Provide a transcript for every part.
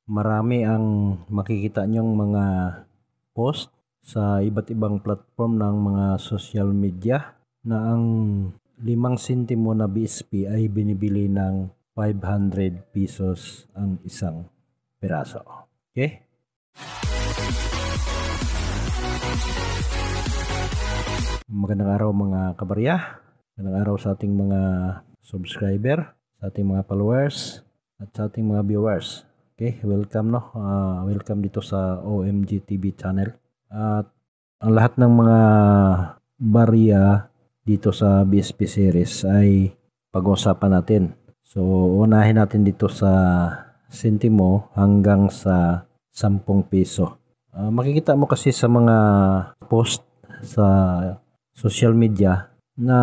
Marami ang makikita niyong mga post sa iba't ibang platform ng mga social media na ang 5 sentimo na BSP ay binibili ng 500 pesos ang isang piraso. Okay? Magandang araw mga kabarya. Magandang araw sa ating mga subscriber, sa ating mga followers, at sa ating mga viewers. Okay, welcome welcome dito sa OMG TV channel. At ang lahat ng mga barya dito sa BSP series ay pag-uusapan natin. So, unahin natin dito sa sentimo hanggang sa 10 piso. Makikita mo kasi sa mga post sa social media na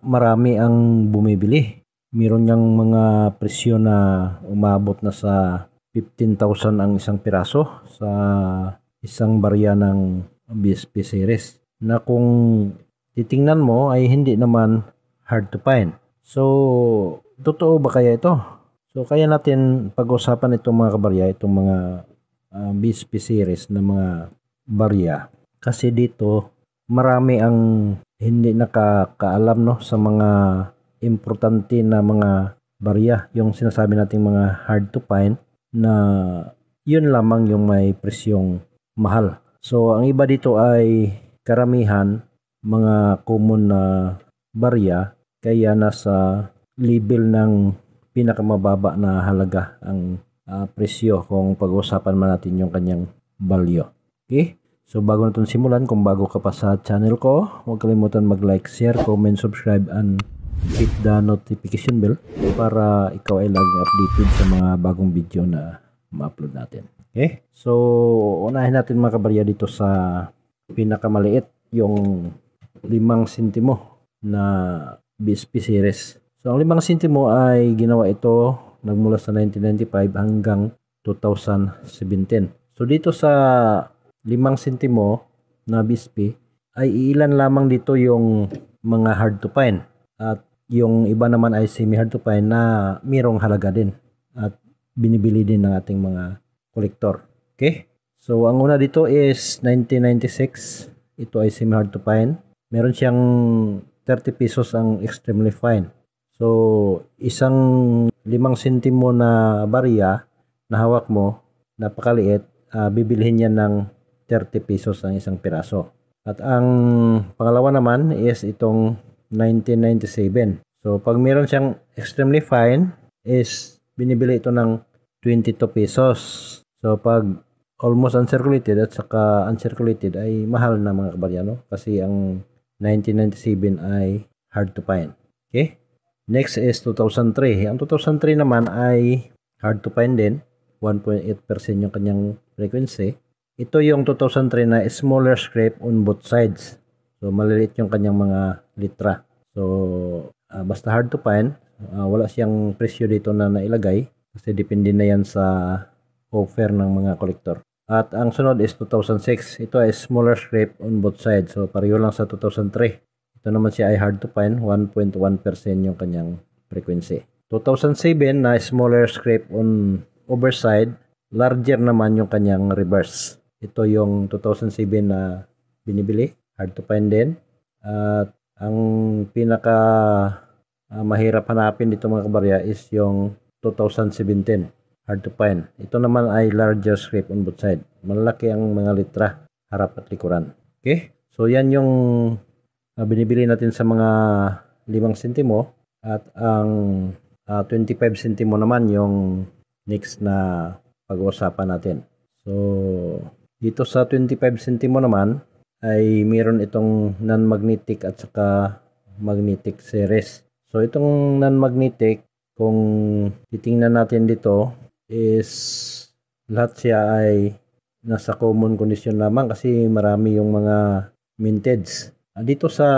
marami ang bumibili. Meron niyang mga presyo na umabot na sa 15,000 ang isang piraso sa isang barya ng BSP series na kung titingnan mo ay hindi naman hard to find. So, totoo ba kaya ito? So, kaya natin pag-usapan itong mga kabarya, itong mga BSP series na mga barya. Kasi dito, marami ang hindi nakakaalam no, sa mga importante na mga barya. Yung sinasabi nating mga hard to find na yun lamang yung may presyong mahal. So, ang iba dito ay karamihan mga common na barya kaya nasa level ng pinakamababa na halaga ang presyo kung pag-usapan man natin yung kanyang value. Okay? So, bago natin simulan, kung bago ka pa sa channel ko, huwag kalimutan mag-like, share, comment, subscribe, and hit the notification bell para ikaw ay laging updated sa mga bagong video na ma-upload natin. Okay? So, unahin natin mga kabarya dito sa pinakamaliit, yung 5 sentimo na BSP series. So, ang 5 sentimo ay ginawa ito nagmula sa 1995 hanggang 2017. So, dito sa 5 sentimo na BSP ay ilan lamang dito yung mga hard to find. At yung iba naman ay semi-hard to find na mayroong halaga din at binibili din ng ating mga kolektor. Okay? So, ang una dito is 1996. Ito ay semi-hard to find. Meron siyang 30 pesos ang extremely fine. So, isang 5 sentimo na barya na hawak mo, napakaliit, bibilhin niya ng 30 pesos ang isang piraso. At ang pangalawa naman is itong 1997. So, pag meron siyang extremely fine, is binibili ito ng 22 pesos. So, pag almost uncirculated at saka uncirculated ay mahal na mga kabarya, no? Kasi ang 1997 ay hard to find. Okay? Next is 2003. Ang 2003 naman ay hard to find din. 1.8% yung kanyang frequency. Ito yung 2003 na smaller scrape on both sides. So, maliliit yung kanyang mga litra. So, basta hard to find, wala siyang presyo dito na nailagay kasi depende na yan sa offer ng mga kolektor. At ang sunod is 2006. Ito ay smaller scrape on both sides. So, pareho lang sa 2003. Ito naman siya ay hard to find, 1.1% yung kanyang frequency. 2007 na smaller scrape on overside, larger naman yung kanyang reverse. Ito yung 2007 na binibili, hard to find din. At ang pinaka mahirap hanapin dito mga kabarya is yung 2017, hard to find. Ito naman ay larger scrape on both side. Malaki ang mga litra, harap at likuran. Okay? So yan yung binibili natin sa mga 5 sentimo at ang 25 sentimo naman yung next na pag-uusapan natin. So, dito sa 25 sentimo naman ay mayroon itong non-magnetic at saka magnetic series. So, itong non-magnetic, kung titingnan natin dito, is lahat siya ay nasa common condition lamang kasi marami yung mga mintage. Dito sa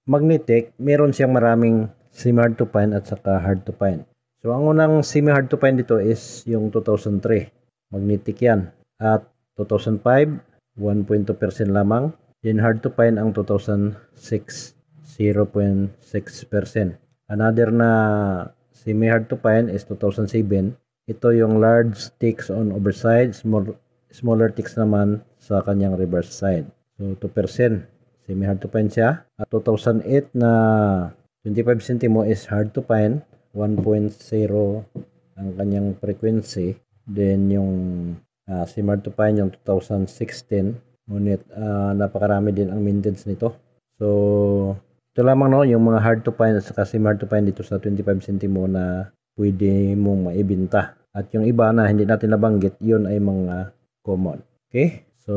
magnetic, meron siyang maraming semi-hard to find at saka hard to find. So, ang unang semi-hard to find dito is yung 2003. Magnetic yan. At 2005, 1.2% lamang. Then hard to find ang 2006, 0.6%. Another na semi-hard to find is 2007. ito yung large ticks on overside, smaller ticks naman sa kanyang reverse side. So 2%, semi hard to find siya. At 2008 na 25 centimo is hard to find, 1.0 ang kanyang frequency. Then yung semi hard to find yung 2016, ngunit napakarami din ang maintenance nito. So ito lamang no, yung mga hard to find at saka semi hard to find dito sa 25 centimo na pwede mong maibenta. At yung iba na hindi natin nabanggit, yun ay mga common. Okay? So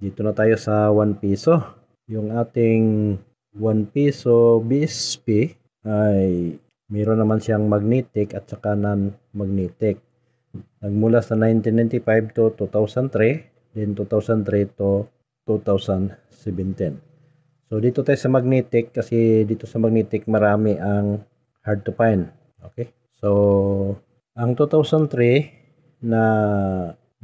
dito na tayo sa 1 piso. Yung ating 1 piso BSP ay mayroon naman siyang magnetic at saka non-magnetic. Nagmula sa 1995 to 2003, then 2003 to 2017. So dito tayo sa magnetic kasi dito sa magnetic marami ang hard to find. Okay? So ang 2003 na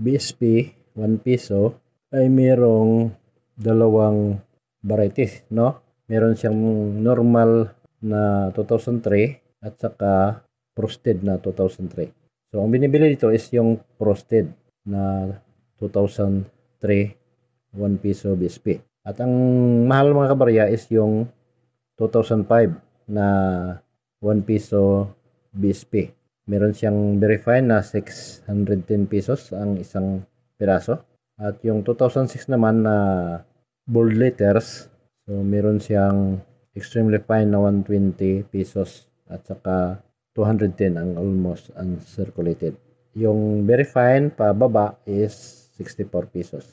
BSP 1 piso ay mayroong dalawang varieties, no? Meron siyang normal na 2003 at saka frosted na 2003. So ang binibili dito is yung frosted na 2003 1 piso BSP. At ang mahal mga kabarya is yung 2005 na 1 piso BSP. Meron siyang very fine na 610 pesos ang isang piraso. At yung 2006 naman na bold letters, so meron siyang extremely fine na 120 pesos at saka 210 ang almost uncirculated. Yung very fine pababa is 64 pesos.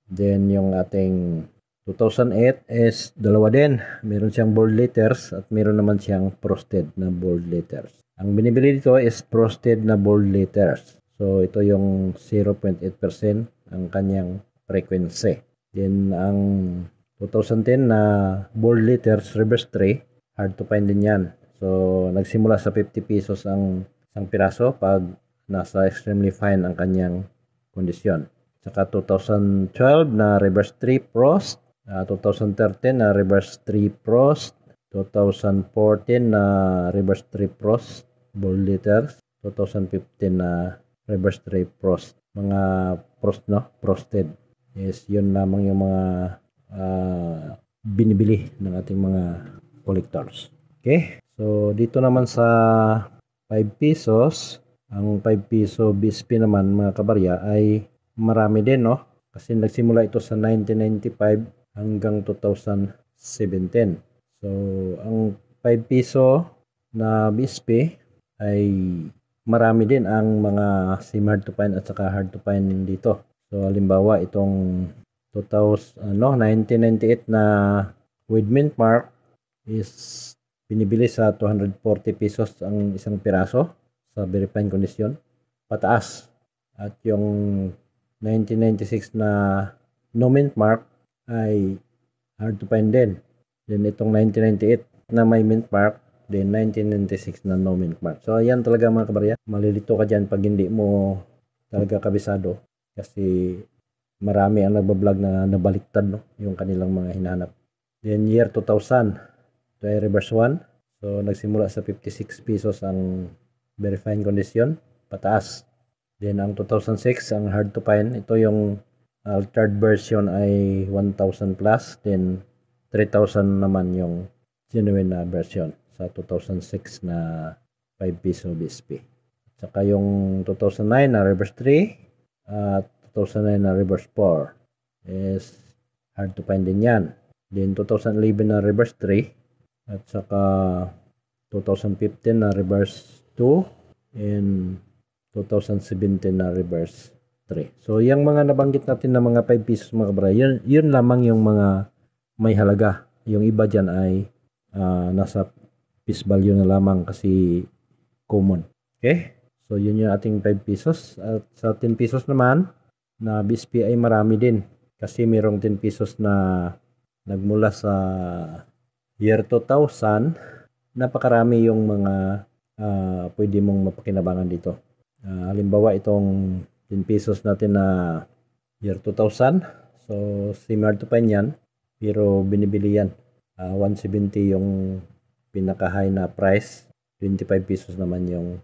Then yung ating 2008 is dalawa din. Meron siyang bold letters at meron naman siyang frosted na bold letters. Ang binibili dito is frosted na bold letters. So ito yung 0.8% ang kanyang frequency. Then ang 2010 na bold letters reverse 3, hard to find din yan. So nagsimula sa 50 pesos ang isang piraso pag nasa extremely fine ang kanyang kondisyon. Saka 2012 na reverse 3 frost, 2013 na reverse 3 frost, 2014 na reverse 3 frost bold letters, 2015 na reverse 3 frost. Mga frost no, frosted is yun lamang yung mga binibili ng ating mga collectors. Okay? So dito naman sa 5 pesos, ang 5 piso BSP naman mga kabarya ay marami din no, kasi nagsimula ito sa 1995 hanggang 2017. So ang 5 piso na BSP ay marami din ang mga sim hard to find at saka hard to find dito. So halimbawa itong 1998 na with mint mark is binibili sa 240 pesos ang isang piraso sa very fine condition pataas. At yung 1996 na no mint mark ay hard to find din. Then itong 1998 na may mint mark, then 1996 na no mint mark. So ayan talaga mga kabarya, malilito ka dyan pag hindi mo talaga kabisado kasi marami ang nagbablog na nabaliktad no, yung kanilang mga hinahanap. Then year 2000, ito ay reverse 1. So nagsimula sa 56 pesos ang very fine condition, pataas. Then ang 2006, ang hard to find, ito yung altered version ay 1,000 plus, then 3,000 naman yung genuine na version sa 2006 na 5 piso BSP. Saka yung 2009 na reverse 3 at 2009 na reverse 4 is hard to find din yan. Then 2011 na reverse 3 at saka 2015 na reverse 2 and 2017 na reverse 3. So yung mga nabanggit natin na mga 5 pesos mga kabra, yun lamang yung mga may halaga. Yung iba dyan ay nasa piece value na lamang kasi common. Okay? So yun yung ating 5 pesos. At sa 10 pesos naman na BSP ay marami din. Kasi mayroong 10 pesos na nagmula sa year 2000. Napakarami yung mga pwede mong mapakinabangan dito. Halimbawa itong 10 pesos natin na year 2000. So similar to find yan. Pero binibili yan. 170 yung pinaka high na price. 25 pesos naman yung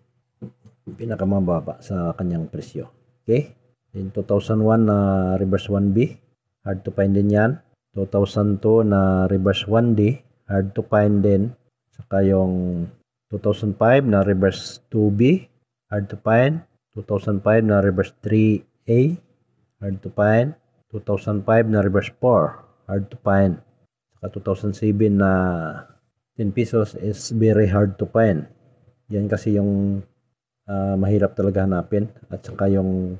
pinakamababa sa kanyang presyo. Okay? In 2001 na reverse 1B, hard to find din yan. 2002 na reverse 1D, hard to find din. Saka yung 2005 na reverse 2B, hard to find. 2005 na reverse 3A, hard to find. 2005 na reverse 4, hard to find. Saka 2007 na 10 pesos is very hard to find. Yan kasi yung mahirap talaga hanapin. At saka yung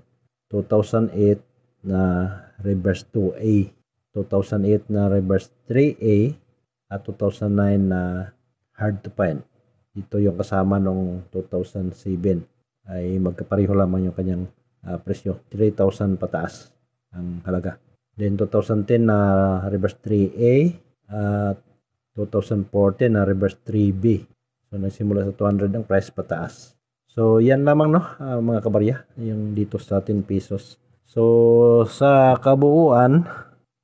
2008 na reverse 2A, 2008 na reverse 3A, at 2009 na hard to find. Ito yung kasama nung 2007 ay magkapareho lamang yung kanyang presyo, 3,000 pataas ang halaga. Then 2010 na reverse 3A at 2014 na reverse 3B. So nagsimula sa 200 ang price pataas. So yan lamang no mga kabarya, yung dito sa 10 pesos. So sa kabuuan,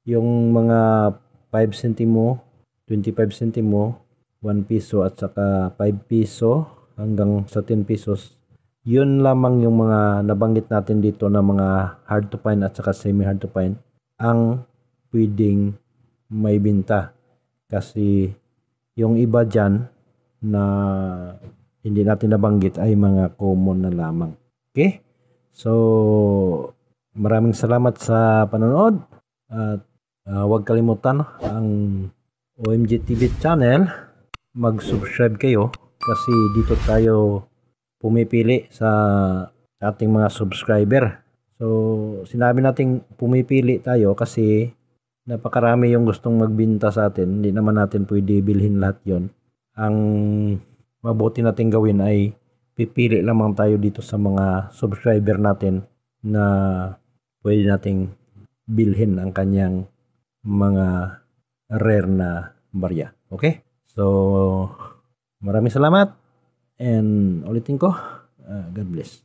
yung mga 5 sentimo, 25 sentimo, 1 piso at saka 5 piso hanggang sa 10 pesos. Yun lamang yung mga nabanggit natin dito na mga hard to find at saka semi hard to find ang pwedeng may binta. Kasi yung iba dyan na hindi natin nabanggit ay mga common na lamang. Okay? So, maraming salamat sa panonood. At huwag kalimutan ang OMG TV channel. Mag-subscribe kayo kasi dito tayo pumipili sa ating mga subscriber. So, sinabi nating pumipili tayo kasi napakarami yung gustong magbinta sa atin. Hindi naman natin pwede bilhin lahat yon. Ang mabuti natin gawin ay pipili lamang tayo dito sa mga subscriber natin na pwede nating bilhin ang kanyang mga rare na barya. Okay? So, maraming salamat and ulitin ko, God bless.